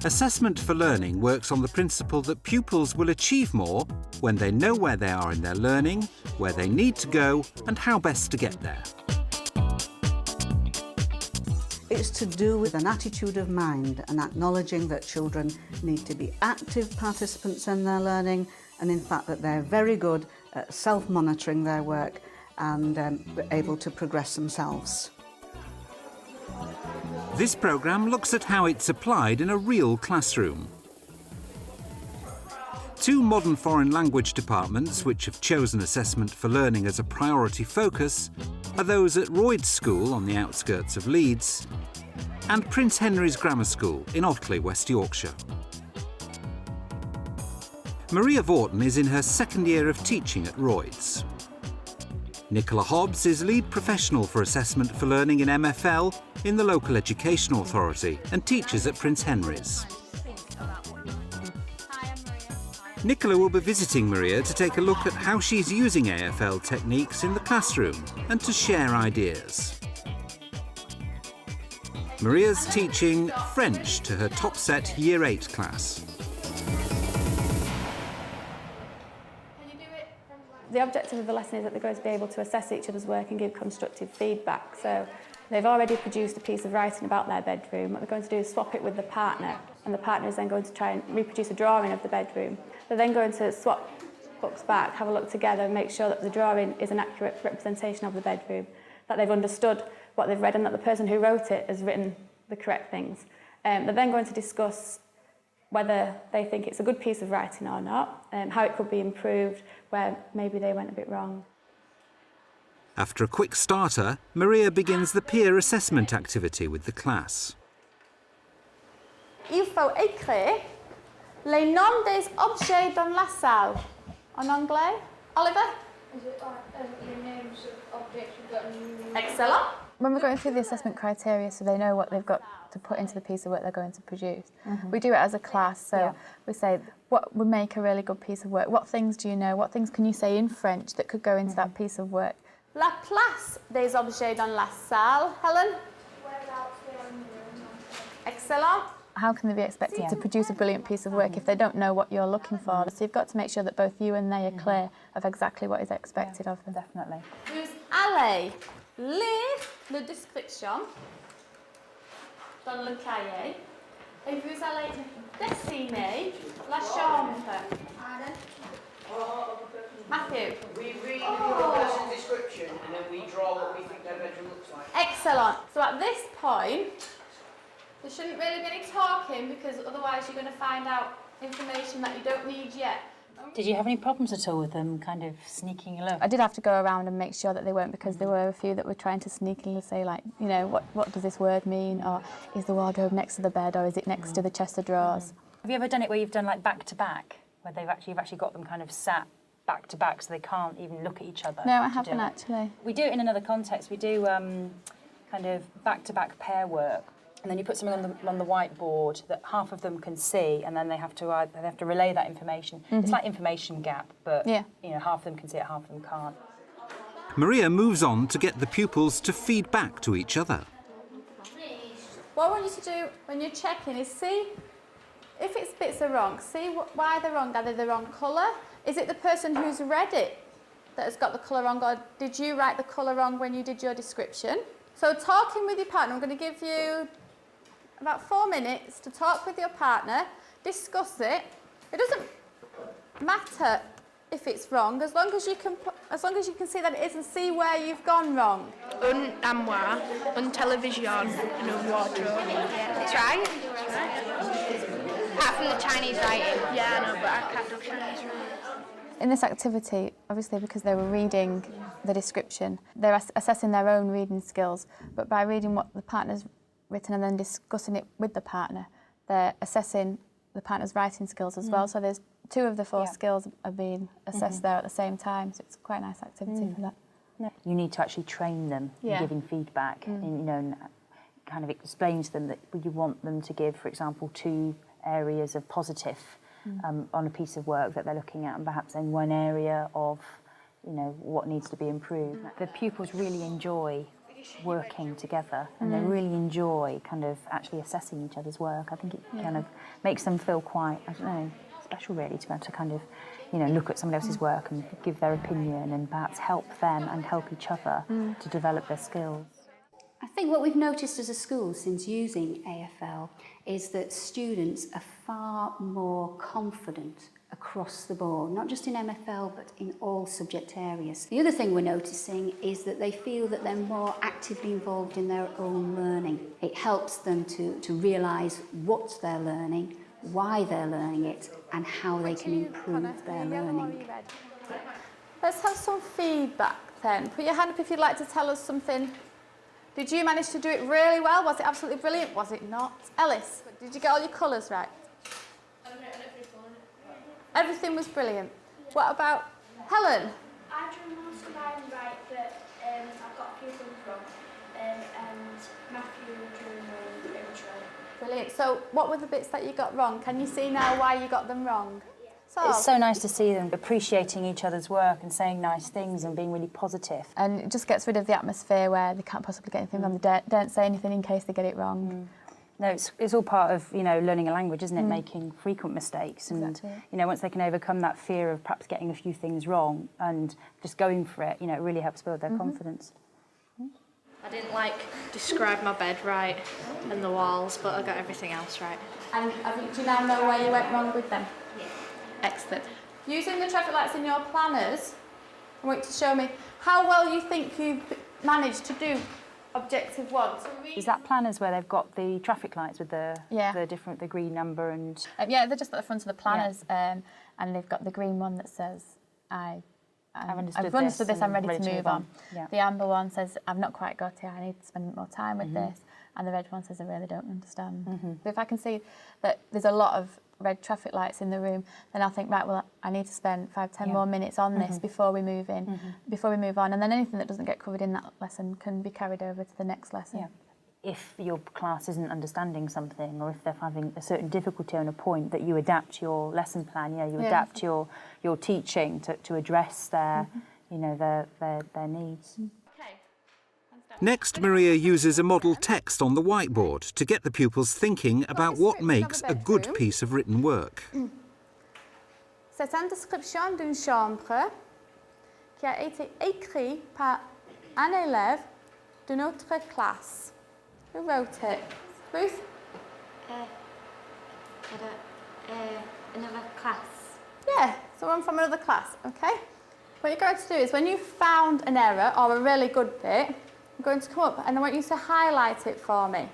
Assessment for Learning works on the principle that pupils will achieve more when they know where they are in their learning, where they need to go, and how best to get there. It's to do with an attitude of mind and acknowledging that children need to be active participants in their learning, and in fact that they're very good at self-monitoring their work and able to progress themselves. This programme looks at how it's applied in a real classroom. Two modern foreign language departments which have chosen Assessment for Learning as a priority focus are those at Royds School on the outskirts of Leeds and Prince Henry's Grammar School in Otley, West Yorkshire. Maria Vorton is in her second year of teaching at Royds. Nicola Hobbs is lead professional for Assessment for Learning in MFL in the local education authority and teaches at Prince Henry's. Nicola will be visiting Maria to take a look at how she's using AFL techniques in the classroom and to share ideas. Maria's teaching French to her top set Year 8 class. The objective of the lesson is that they're going to be able to assess each other's work and give constructive feedback. So they've already produced a piece of writing about their bedroom. What they're going to do is swap it with the partner, and the partner is then going to try and reproduce a drawing of the bedroom. They're then going to swap books back, have a look together and make sure that the drawing is an accurate representation of the bedroom, that they've understood what they've read and that the person who wrote it has written the correct things. They're then going to discuss whether they think it's a good piece of writing or not, how it could be improved, where maybe they went a bit wrong. After a quick starter, Maria begins the peer assessment activity with the class. Il faut écrire les noms des objets dans la salle. En anglais? Oliver? Is it like the names of objects you've got in... Excellent. When we're going through the assessment criteria so they know what they've got to put into the piece of work they're going to produce. We do it as a class, so we say, what would make a really good piece of work? What things do you know? What things can you say in French that could go into that piece of work? La place des objets dans la salle. Helen? Whereabouts they are in the room. Excellent. How can they be expected to produce a brilliant piece of work if they don't know what you're looking for? So you've got to make sure that both you and they are clear of exactly what is expected of them. Definitely. Vous allez lire la description dans le cahier et vous allez dessiner la chambre. Matthew. We read the person's description and then we draw what we think their bedroom looks like. Excellent. So at this point, there shouldn't really be any talking because otherwise you're going to find out information that you don't need yet. Did you have any problems at all with them kind of sneaking a look? I did have to go around and make sure that they weren't, because there were a few that were trying to sneakily say, like, you know, what does this word mean? Or is the wardrobe next to the bed, or is it next to the chest of drawers? Have you ever done it where you've done like back to back, where you've actually got them kind of sat back to back so they can't even look at each other? No, I haven't actually. We do it in another context. We do kind of back to back pair work. And then you put something on the whiteboard that half of them can see, and then they have to relay that information. It's like information gap, but you know, half of them can see it, half of them can't. Maria moves on to get the pupils to feed back to each other. What I want you to do when you're checking is see if its bits are wrong. See why they're wrong. Are they the wrong colour? Is it the person who's read it that has got the colour wrong, or did you write the colour wrong when you did your description? So talking with your partner, I'm going to give you about 4 minutes to talk with your partner, discuss it. It doesn't matter if it's wrong, as long as you can see that it is and see where you've gone wrong. Un armoire, un television, and a wardrobe. It's right. Apart from the Chinese writing. Yeah, I know, but I can't do Chinese writing. In this activity, obviously because they were reading the description, they're assessing their own reading skills, but by reading what the partner's written and then discussing it with the partner, they're assessing the partner's writing skills as well. So there's 2 of the 4 skills are being assessed there at the same time, so it's quite a nice activity for that. You need to actually train them in giving feedback, and, you know, and kind of explain to them that you want them to give, for example, 2 areas of positive on a piece of work that they're looking at, and perhaps in one area of, you know, what needs to be improved. The pupils really enjoy working together, and they really enjoy kind of actually assessing each other's work. I think it kind of makes them feel quite, I don't know, special really, to be able to kind of, you know, look at someone else's work and give their opinion and perhaps help them and help each other to develop their skills. I think what we've noticed as a school since using AFL is that students are far more confident across the board, not just in MFL but in all subject areas. The other thing we're noticing is that they feel that they're more actively involved in their own learning. It helps them to realise what they're learning, why they're learning it, and how they can improve their learning. Let's have some feedback then. Put your hand up if you'd like to tell us something. Did you manage to do it really well? Was it absolutely brilliant? Was it not? Ellis, did you get all your colours right? Everything was brilliant. What about Helen? I drew most of mine right, but I've got a few things wrong. And Matthew drew mine pretty much right. Brilliant. So what were the bits that you got wrong? Can you see now why you got them wrong? So, It's so nice to see them appreciating each other's work and saying nice things and being really positive. and it just gets rid of the atmosphere where they can't possibly get anything wrong. They don't say anything in case they get it wrong. No, it's all part of, you know, learning a language, isn't it? Making frequent mistakes, and Exactly. you know, once they can overcome that fear of perhaps getting a few things wrong and just going for it, you know, it really helps build their confidence. I didn't describe my bed right and the walls, but I got everything else right. And do you now know where you went wrong with them? Yeah. Excellent. Using the traffic lights in your planners, I want you to show me how well you think you've managed to do objective 1. Is that planners where they've got the traffic lights with the the green number and? Yeah, they're just at the front of the planners, and they've got the green one that says, I've understood this, I'm ready to move on. Yeah. The amber one says, I've not quite got it, I need to spend more time with this. And the red one says, I really don't understand. But if I can see that there's a lot of red traffic lights in the room, then I'll think, right, well, I need to spend 5-10 more minutes on this before we move in, before we move on. And then anything that doesn't get covered in that lesson can be carried over to the next lesson. Yeah. If your class isn't understanding something, or if they're having a certain difficulty on a point, that you adapt your lesson plan, you adapt your teaching to address their, you know, their needs. Next, Maria uses a model text on the whiteboard to get the pupils thinking about what makes a good piece of written work. C'est une description d'une chambre qui a été écrite par un élève de notre classe. Who wrote it? Ruth? Another class. Yeah, someone from another class, okay? What you're going to do is when you've found an error or a really good bit, I'm going to come up and I want you to highlight it for me.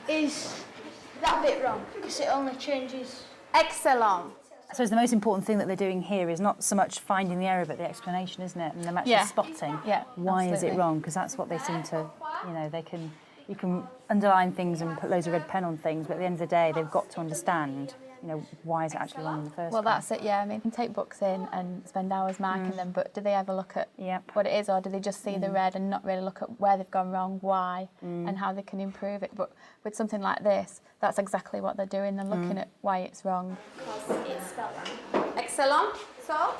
Is that bit wrong? Because it only changes. Excellent. I suppose the most important thing that they're doing here is not so much finding the error, but the explanation, isn't it? And them actually spotting why is it wrong, because that's what they seem to, you know, you can underline things and put loads of red pen on things, but at the end of the day, they've got to understand, you know, why is it actually wrong in the first place. Well, that's it, yeah. I mean, you can take books in and spend hours marking them, but do they ever look at what it is, or do they just see the red and not really look at where they've gone wrong, why, and how they can improve it? But with something like this, that's exactly what they're doing. They're looking at why it's wrong. Because it's spelled wrong. Excellent. So?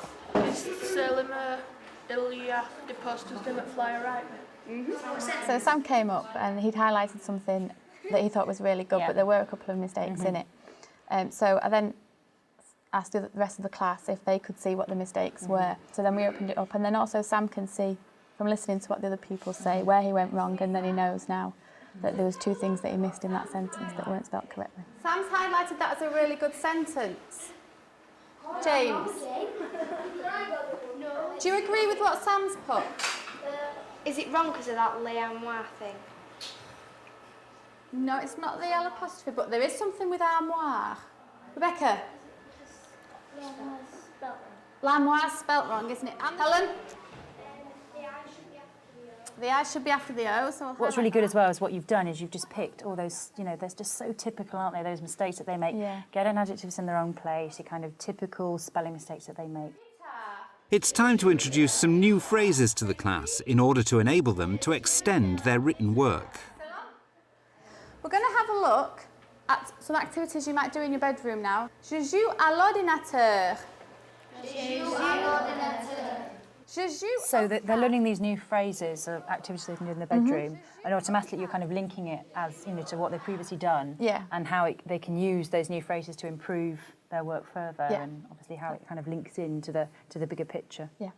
So Sam came up and he'd highlighted something that he thought was really good, but there were a couple of mistakes in it. So I then asked the rest of the class if they could see what the mistakes were. So then we opened it up, and then also Sam can see from listening to what the other people say where he went wrong, and then he knows now that there was 2 things that he missed in that sentence that weren't spelt correctly. Sam's highlighted that as a really good sentence. James, do you agree with what Sam's put? Is it wrong because of that le armoire thing? No, it's not the L apostrophe, but there is something with armoire. Rebecca? L'armoire's spelt wrong, isn't it? Helen? The I should be after the O. So what's really good as well is what you've done is you've just picked all those, you know, they're just so typical, aren't they, those mistakes that they make. Get an adjectives in the wrong place, your kind of typical spelling mistakes that they make. It's time to introduce some new phrases to the class in order to enable them to extend their written work. We're going to have a look at some activities you might do in your bedroom now. Je joue à l'ordinateur. Je So they're learning these new phrases of activities they can do in the bedroom, and automatically you're kind of linking it as to what they've previously done, and how they can use those new phrases to improve their work further, and obviously how it kind of links into the bigger picture. Yeah.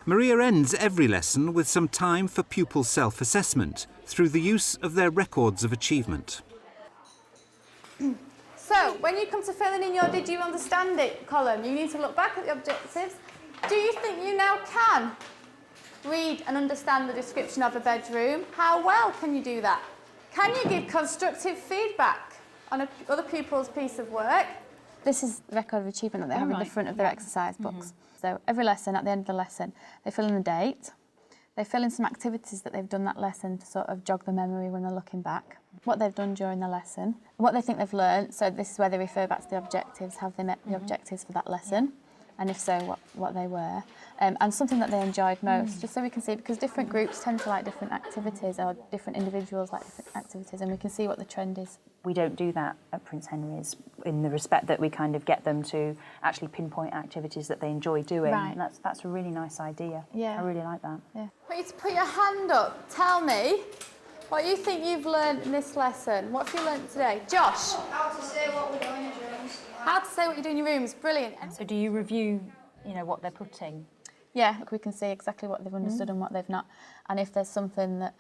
Maria ends every lesson with some time for pupil self-assessment through the use of their records of achievement. So, when you come to filling in your "Did you understand it" column, you need to look back at the objectives. Do you think you now can read and understand the description of a bedroom? How well can you do that? Can you give constructive feedback on other pupils' piece of work? This is the record of achievement that they have in the front of their exercise books. So every lesson, at the end of the lesson, they fill in the date. They fill in some activities that they've done that lesson to sort of jog the memory when they're looking back. What they've done during the lesson, what they think they've learnt. So this is where they refer back to the objectives. Have they met the objectives for that lesson? And if so, what they were. And something that they enjoyed most, just so we can see, because different groups tend to like different activities, or different individuals like different activities, and we can see what the trend is. We don't do that at Prince Henry's, in the respect that we kind of get them to actually pinpoint activities that they enjoy doing. Right. And that's a really nice idea. Yeah. I really like that. Yeah. I want you to put your hand up. Tell me what you think you've learned in this lesson. What have you learned today? Josh? How to say what we're doing in rooms. How to say what you do in your rooms. Brilliant. So do you review, what they're putting? Yeah, we can see exactly what they've understood and what they've not. And if there's something that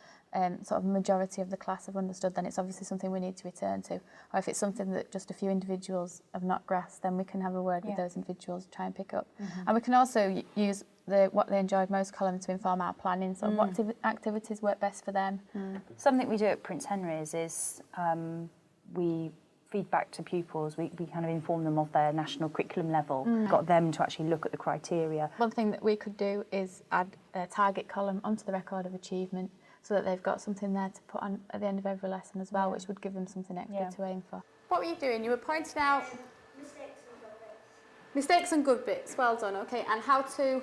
sort of majority of the class have understood, then it's obviously something we need to return to. Or if it's something that just a few individuals have not grasped, then we can have a word with those individuals, try and pick up. And we can also use what they enjoyed most column to inform our planning, so what activities work best for them. Something we do at Prince Henry's is we feedback to pupils, we kind of inform them of their national curriculum level, got them to actually look at the criteria. One thing that we could do is add a target column onto the record of achievement, so that they've got something there to put on at the end of every lesson as well, which would give them something extra to aim for. What were you doing? You were pointing out mistakes and good bits. Well done, okay. And how to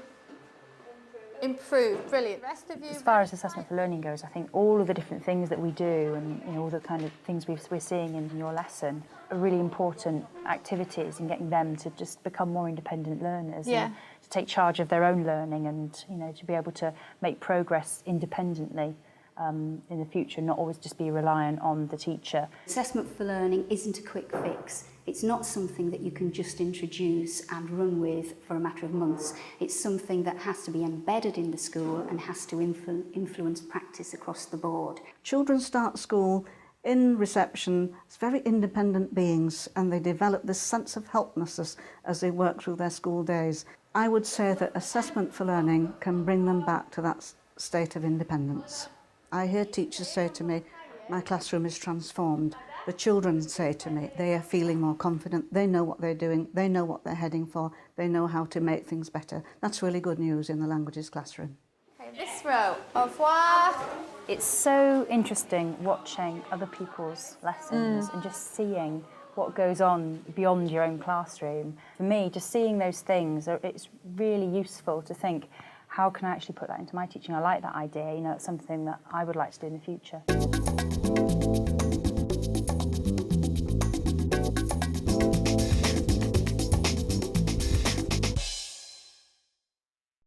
improve. Brilliant. The rest of you. As far as assessment for learning goes, I think all of the different things that we do and all the kind of things we're seeing in your lesson are really important activities in getting them to just become more independent learners. And to take charge of their own learning and to be able to make progress independently in the future, not always just be reliant on the teacher. Assessment for learning isn't a quick fix. It's not something that you can just introduce and run with for a matter of months. It's something that has to be embedded in the school and has to influence practice across the board. Children start school in reception as very independent beings, and they develop this sense of helplessness as they work through their school days. I would say that assessment for learning can bring them back to that state of independence. I hear teachers say to me, my classroom is transformed. The children say to me, they are feeling more confident, they know what they're doing, they know what they're heading for, they know how to make things better. That's really good news in the languages classroom. Okay, this row, au revoir. It's so interesting watching other people's lessons and just seeing what goes on beyond your own classroom. For me, just seeing those things, it's really useful to think, how can I actually put that into my teaching? I like that idea, it's something that I would like to do in the future.